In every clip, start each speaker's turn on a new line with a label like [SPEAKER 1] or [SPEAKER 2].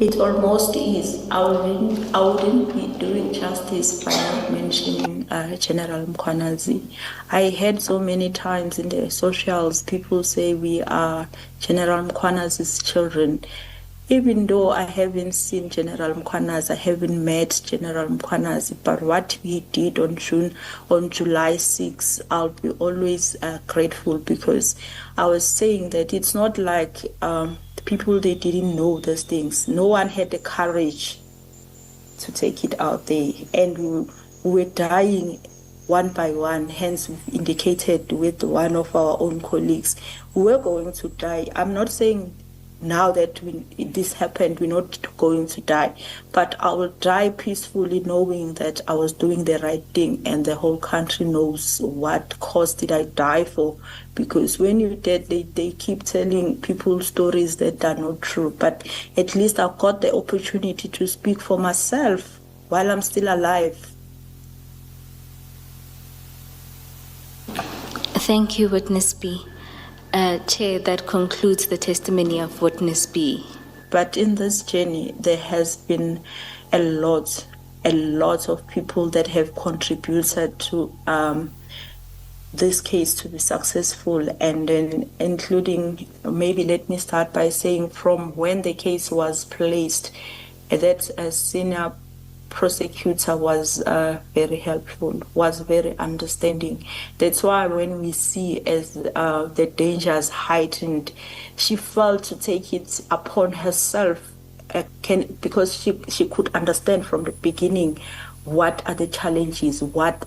[SPEAKER 1] It almost is. I wouldn't be doing justice by not mentioning General Mkhwanazi. I heard so many times in the socials people say we are General Mkhwanazi's children. Even though I haven't seen General Mkhwanazi, I haven't met General Mkhwanazi, but what he did on July 6, I'll be always grateful, because I was saying that it's not like people, they didn't know those things. No one had the courage to take it out there, and we were dying one by one. Hence, we've indicated with one of our own colleagues, we were going to die. I'm not saying now that this happened, we're not going to die, but I will die peacefully knowing that I was doing the right thing, and the whole country knows what cause did I die for. Because when you're dead, they keep telling people stories that are not true, but at least I've got the opportunity to speak for myself while I'm still alive.
[SPEAKER 2] Thank you, Witness B. Chair, that concludes the testimony of Witness B.
[SPEAKER 1] But in this journey, there has been a lot of people that have contributed to this case to be successful, and then including, maybe let me start by saying, from when the case was placed, that a senior prosecutor was very helpful, was very understanding. That's why when we see as the dangers heightened, she felt to take it upon herself, because she could understand from the beginning what are the challenges, what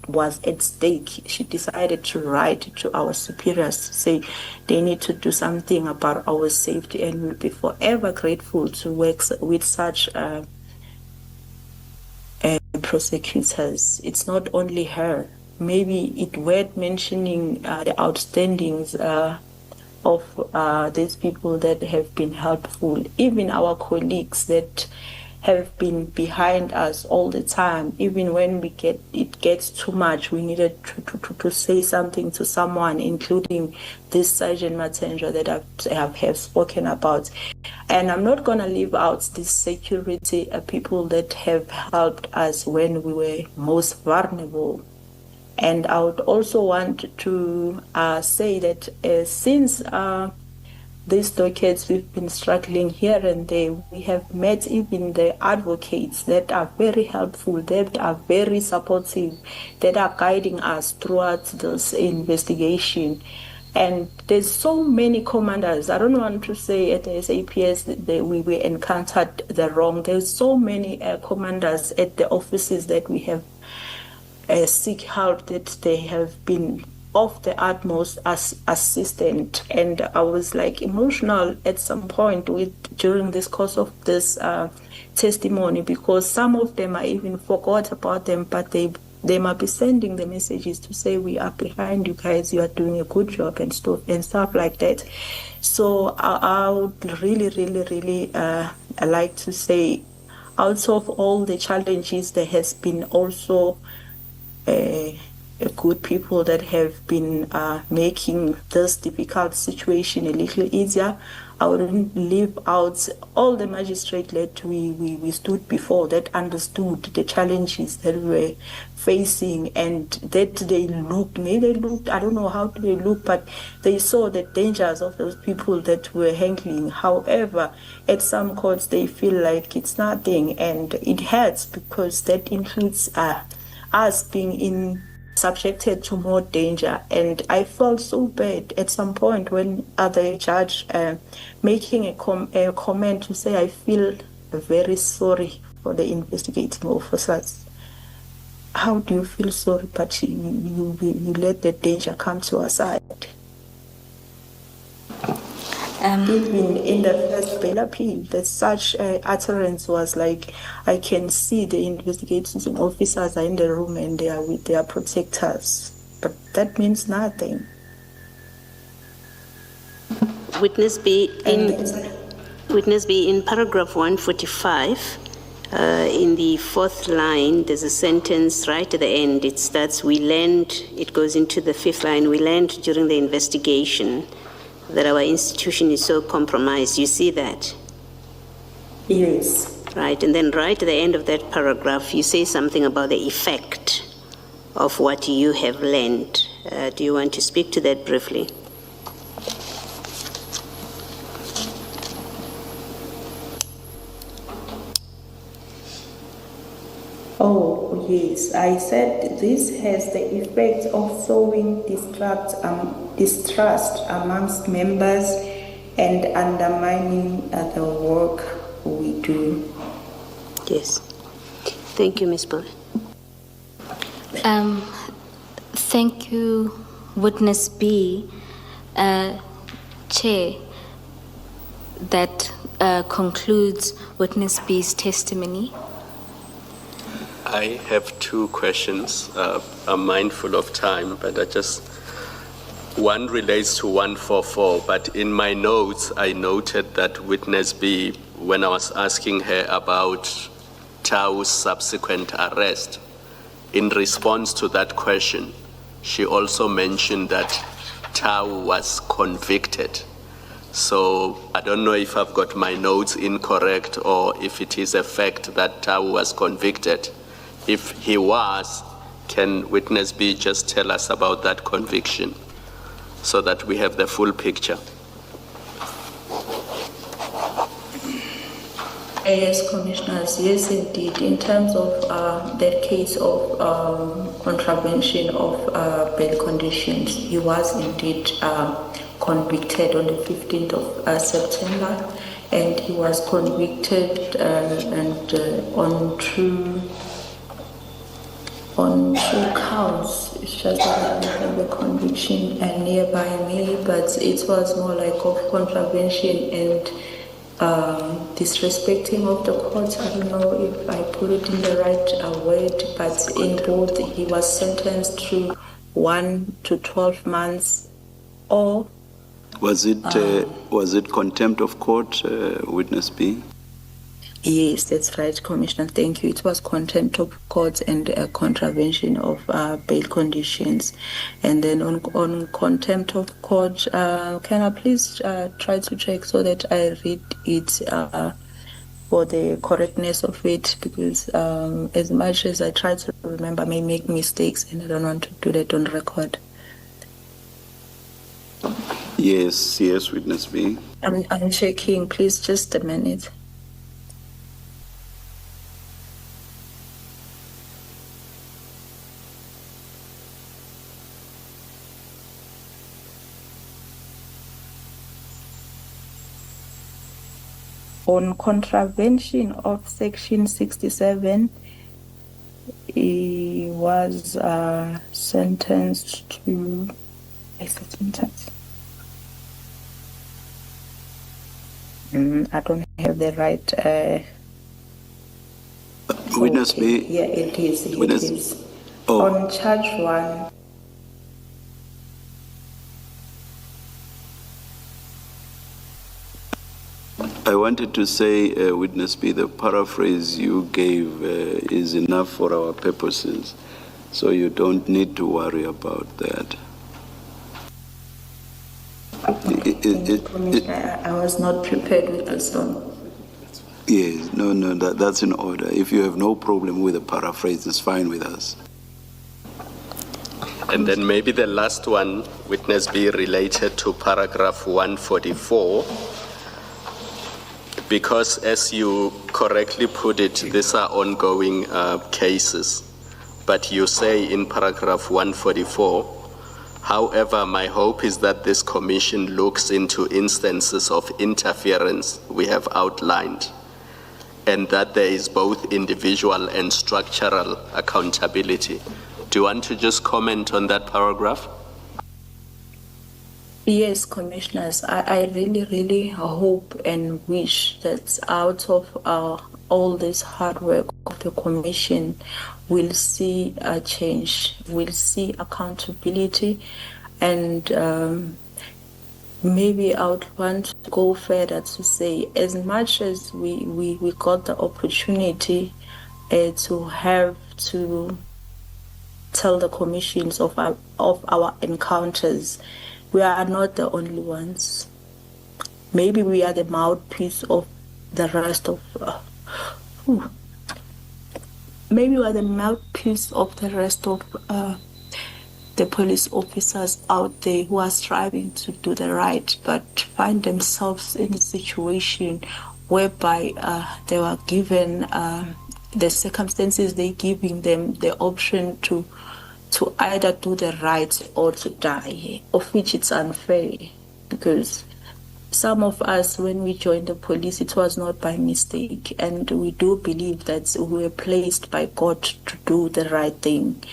[SPEAKER 1] was at stake. She decided to write to our superiors to say they need to do something about our safety, and we'll be forever grateful to work with such prosecutors. It's not only her. Maybe it worth mentioning the outstandings of these people that have been helpful, even our colleagues that have been behind us all the time. Even when it gets too much, we needed to say something to someone, including this Sergeant Matenja that I have spoken about. And I'm not going to leave out these security people that have helped us when we were most vulnerable. And I would also want to say that since these dockets, we've been struggling here and there, we have met even the advocates that are very helpful, that are very supportive, that are guiding us throughout this investigation. And there's so many commanders. I don't want to say at the SAPS that we encountered the wrong. There's so many commanders at the offices that we have seek help, that they have been of the utmost assistant. And I was like emotional at some point during this course of this testimony, because some of them I even forgot about them, but they might be sending the messages to say, we are behind you guys, you are doing a good job and stuff like that. So I would really like to say, out of all the challenges, there has been also good people that have been making this difficult situation a little easier. I wouldn't leave out all the magistrates that we stood before, that understood the challenges that we were facing, and that they looked, I don't know how they look, but they saw the dangers of those people that were handling. However, at some courts, they feel like it's nothing, and it hurts, because that includes us being subjected to more danger. And I felt so bad at some point when the judge making a comment to say, I feel very sorry for the investigating officers. How do you feel sorry, but you let the danger come to our side? Even in the first bail appeal, that such utterance was like, I can see the investigating officers are in the room and they are with their protectors. But that means nothing.
[SPEAKER 3] Witness B, in paragraph 145, in the fourth line, there's a sentence right at the end. It starts, we learned, it goes into the fifth line, we learned during the investigation that our institution is so compromised. You see that?
[SPEAKER 1] Yes.
[SPEAKER 3] Right, and then right at the end of that paragraph, you say something about the effect of what you have learned. Do you want to speak to that briefly?
[SPEAKER 1] Oh, yes. I said this has the effect of sowing distrust amongst members and undermining the work we do.
[SPEAKER 3] Yes. Thank you, Ms. Bull.
[SPEAKER 2] Thank you, Witness B. Chair, that concludes Witness B's testimony.
[SPEAKER 4] I have two questions. I'm mindful of time, but one relates to 144, but in my notes, I noted that Witness B, when I was asking her about Tau's subsequent arrest, in response to that question, she also mentioned that Tau was convicted. So I don't know if I've got my notes incorrect or if it is a fact that Tau was convicted. If he was, can Witness B just tell us about that conviction so that we have the full picture?
[SPEAKER 1] Yes, Commissioners, yes, indeed. In terms of that case of contravention of bail conditions, he was indeed convicted on the 15th of September, and he was convicted on two counts. It's just that I don't have the conviction nearby me, but it was more like of contravention and disrespecting of the court. I don't know if I put it in the right word, but in both he was sentenced to 1 to 12 months. Or
[SPEAKER 5] was it contempt of court, Witness B?
[SPEAKER 1] Yes, that's right, Commissioner. Thank you. It was contempt of court and contravention of bail conditions. And then on contempt of court, can I please try to check so that I read it for the correctness of it? Because as much as I try to remember, I may make mistakes, and I don't want to do that on record.
[SPEAKER 5] Yes, Witness B.
[SPEAKER 1] I'm checking. Please, just a minute. On contravention of Section 67, he was sentenced to I don't have the right.
[SPEAKER 5] Witness
[SPEAKER 1] okay.
[SPEAKER 5] B.
[SPEAKER 1] Yeah, it is. It is.
[SPEAKER 5] Oh.
[SPEAKER 1] On charge 1.
[SPEAKER 5] I wanted to say, Witness B, the paraphrase you gave is enough for our purposes, so you don't need to worry about that.
[SPEAKER 1] I was not prepared with this one.
[SPEAKER 5] Yes, no, that's in order. If you have no problem with the paraphrase, it's fine with us.
[SPEAKER 4] And then maybe the last one, Witness B, related to paragraph 144. Because as you correctly put it, these are ongoing cases. But you say in paragraph 144, however, my hope is that this commission looks into instances of interference we have outlined, and that there is both individual and structural accountability. Do you want to just comment on that paragraph?
[SPEAKER 1] Yes, Commissioners, I really, really hope and wish that out of all this hard work of the Commission, we'll see a change, we'll see accountability, and maybe I would want to go further to say, as much as we got the opportunity to have to tell the commissions of our encounters, we are not the only ones. Maybe we are the mouthpiece of the rest of maybe we are the mouthpiece of the rest of the police officers out there who are striving to do the right, but find themselves in a situation whereby they were given the circumstances, they giving them the option to either do the right or to die, of which it's unfair, because some of us, when we joined the police, it was not by mistake, and we do believe that we were placed by God to do the right thing.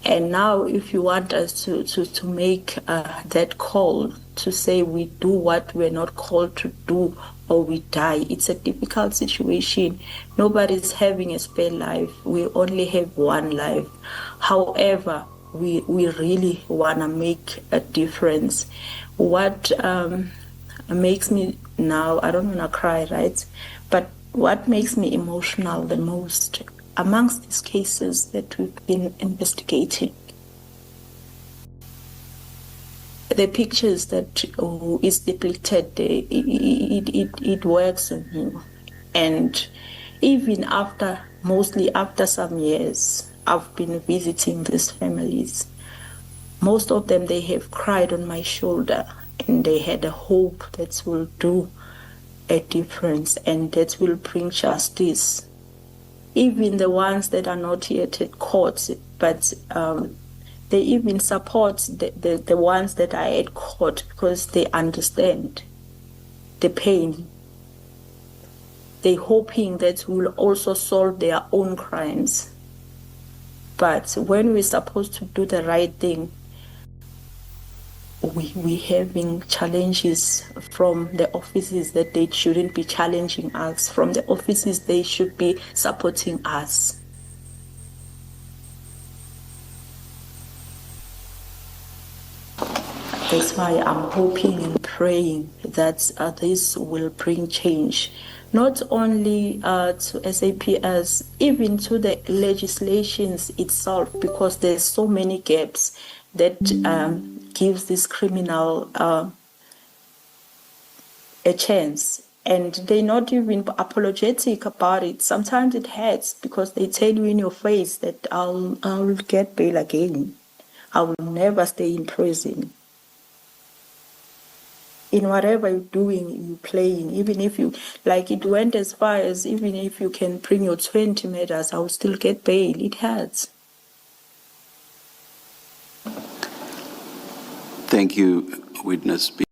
[SPEAKER 1] And now, if you want us to make that call, to say we do what we're not called to do or we die, it's a difficult situation. Nobody's having a spare life. We only have one life. However, we really want to make a difference. What makes me now, I don't want to cry, right? But what makes me emotional the most amongst these cases that we've been investigating, the pictures that is depicted, it works on me. And even mostly after some years, I've been visiting these families. Most of them, they have cried on my shoulder, and they had a hope that will do a difference and that will bring justice. Even the ones that are not yet at court, but they even support the ones that are at court because they understand the pain. They're hoping that we'll also solve their own crimes. But when we're supposed to do the right thing, we having challenges from the offices that they shouldn't be challenging us, from the offices they should be supporting us. That's why I'm hoping and praying that this will bring change, not only to SAPS, even to the legislations itself, because there's so many gaps that gives this criminal a chance, and they're not even apologetic about it. Sometimes it hurts because they tell you in your face that I'll get bail again. I will never stay in prison. In whatever you're doing, you're playing, even if you, like it went as far as even if you can bring your 20 murders, I will still get bail. It hurts.
[SPEAKER 5] Thank you, Witness B.